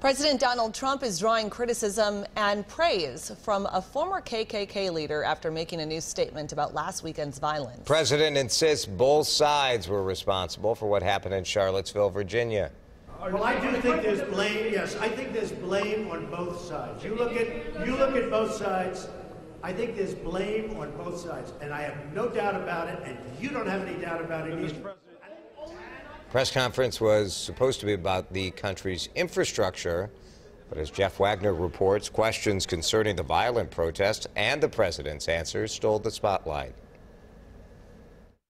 President Donald Trump is drawing criticism and praise from a former KKK leader after making a new statement about last weekend's violence. The president insists both sides were responsible for what happened in Charlottesville, Virginia. Well, I do think there's blame. Yes, I think there's blame on both sides. You look at both sides. I think there's blame on both sides, and I have no doubt about it, and you don't have any doubt about it either. Press conference was supposed to be about the country's infrastructure, but as Jeff Wagner reports, questions concerning the violent protests and the president's answers stole the spotlight.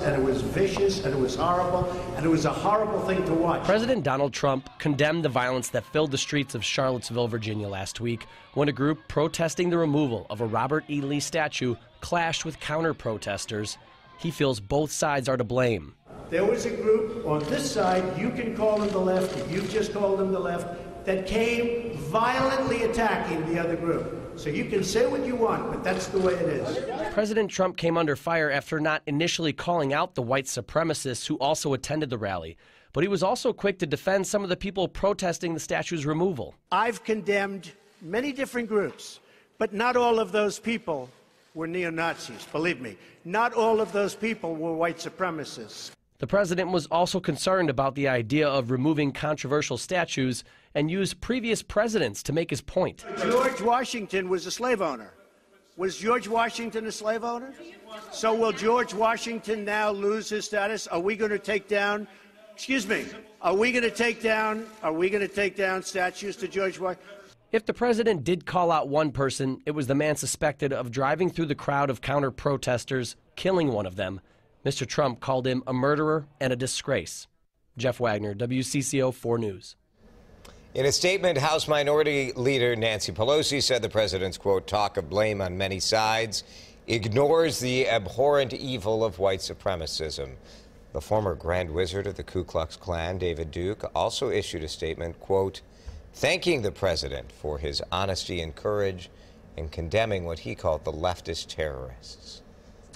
And it was vicious, and it was horrible, and it was a horrible thing to watch. President Donald Trump condemned the violence that filled the streets of Charlottesville, Virginia last week when a group protesting the removal of a Robert E. Lee statue clashed with counter-protesters. He feels both sides are to blame. There was a group on this side, you can call them the left, you've just called them the left, that came violently attacking the other group. So you can say what you want, but that's the way it is. President Trump came under fire after not initially calling out the white supremacists who also attended the rally. But he was also quick to defend some of the people protesting the statue's removal. I've condemned many different groups, but not all of those people were neo-Nazis, believe me. Not all of those people were white supremacists. The president was also concerned about the idea of removing controversial statues and used previous presidents to make his point. George Washington was a slave owner. Was George Washington a slave owner? So will George Washington now lose his status? Are we going to take down, are we going to take down statues to George Washington? If the president did call out one person, it was the man suspected of driving through the crowd of counter-protesters, killing one of them. Mr. Trump called him a murderer and a disgrace. Jeff Wagner, WCCO 4 News. In a statement, House Minority Leader Nancy Pelosi said the president's, quote, talk of blame on many sides ignores the abhorrent evil of white supremacism. The former Grand Wizard of the Ku Klux Klan, David Duke, also issued a statement, quote, thanking the president for his honesty and courage and condemning what he called the leftist terrorists.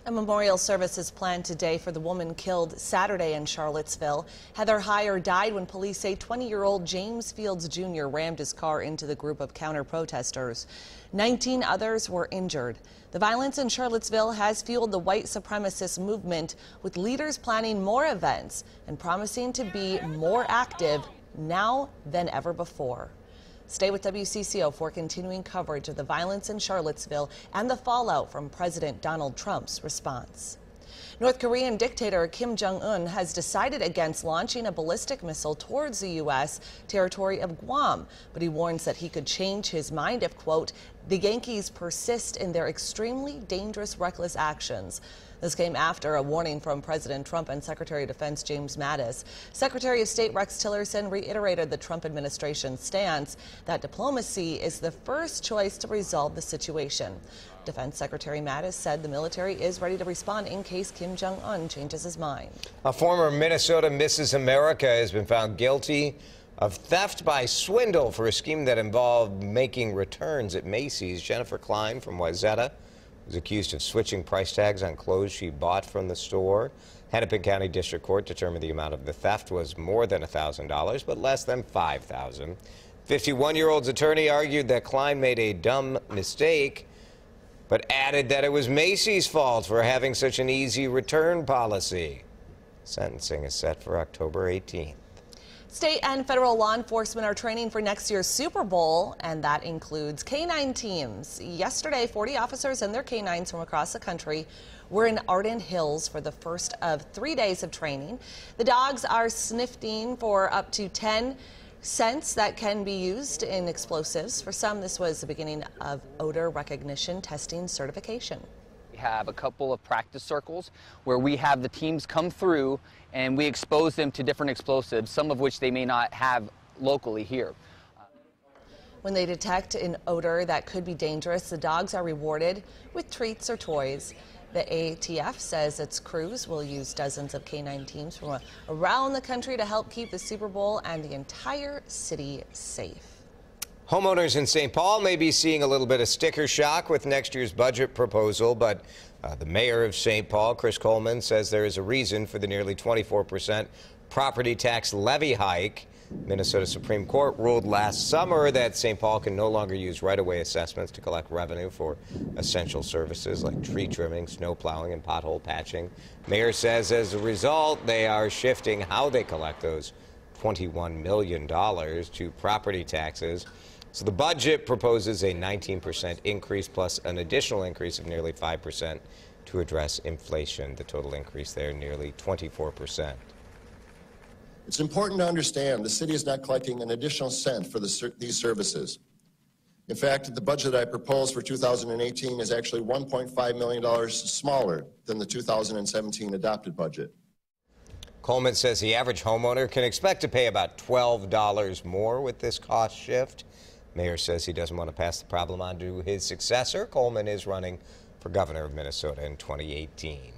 A memorial service is planned today for the woman killed Saturday in Charlottesville. Heather Heyer died when police say 20-year-old James Fields Jr. rammed his car into the group of counter-protesters. 19 others were injured. The violence in Charlottesville has fueled the white supremacist movement, with leaders planning more events and promising to be more active now than ever before. Stay with WCCO for continuing coverage of the violence in Charlottesville and the fallout from President Donald Trump's response. North Korean dictator Kim Jong-un has decided against launching a ballistic missile towards the U.S. territory of Guam, but he warns that he could change his mind if, quote, the Yankees persist in their extremely dangerous, reckless actions. This came after a warning from President Trump and Secretary of Defense James Mattis. Secretary of State Rex Tillerson reiterated the Trump administration's stance that diplomacy is the first choice to resolve the situation. Defense Secretary Mattis said the military is ready to respond in case Kim Jong-un changes his mind. A former Minnesota Mrs. America has been found guilty of theft by swindle for a scheme that involved making returns at Macy's. Jennifer Klein from Wayzata was accused of switching price tags on clothes she bought from the store. Hennepin County District Court determined the amount of the theft was more than $1,000, but less than $5,000. 51-year-old's attorney argued that Klein made a dumb mistake, but added that it was Macy's fault for having such an easy return policy. Sentencing is set for October 18th. State and federal law enforcement are training for next year's Super Bowl, and that includes K-9 teams. Yesterday, 40 officers and their K-9s from across the country were in Arden Hills for the first of 3 days of training. The dogs are sniffing for up to 10 scents that can be used in explosives. For some, this was the beginning of odor recognition testing certification. We have a couple of practice circles where we have the teams come through and we expose them to different explosives, some of which they may not have locally here. When they detect an odor that could be dangerous, the dogs are rewarded with treats or toys. The ATF says its crews will use dozens of K-9 teams from around the country to help keep the Super Bowl and the entire city safe. Homeowners in St. Paul may be seeing a little bit of sticker shock with next year's budget proposal, but the mayor of St. Paul, Chris Coleman, says there is a reason for the nearly 24% property tax levy hike. Minnesota Supreme Court ruled last summer that St. Paul can no longer use right-of-way assessments to collect revenue for essential services like tree trimming, snow plowing, and pothole patching. Mayor says as a result, they are shifting how they collect those $21 million to property taxes. So the budget proposes a 19% increase plus an additional increase of nearly 5% to address inflation. The total increase there nearly 24%. It's important to understand the city is not collecting an additional cent for these services. In fact, the budget I propose for 2018 is actually $1.5 million smaller than the 2017 adopted budget. Coleman says the average homeowner can expect to pay about $12 more with this cost shift. Mayor says he doesn't want to pass the problem on to his successor. Coleman is running for governor of Minnesota in 2018.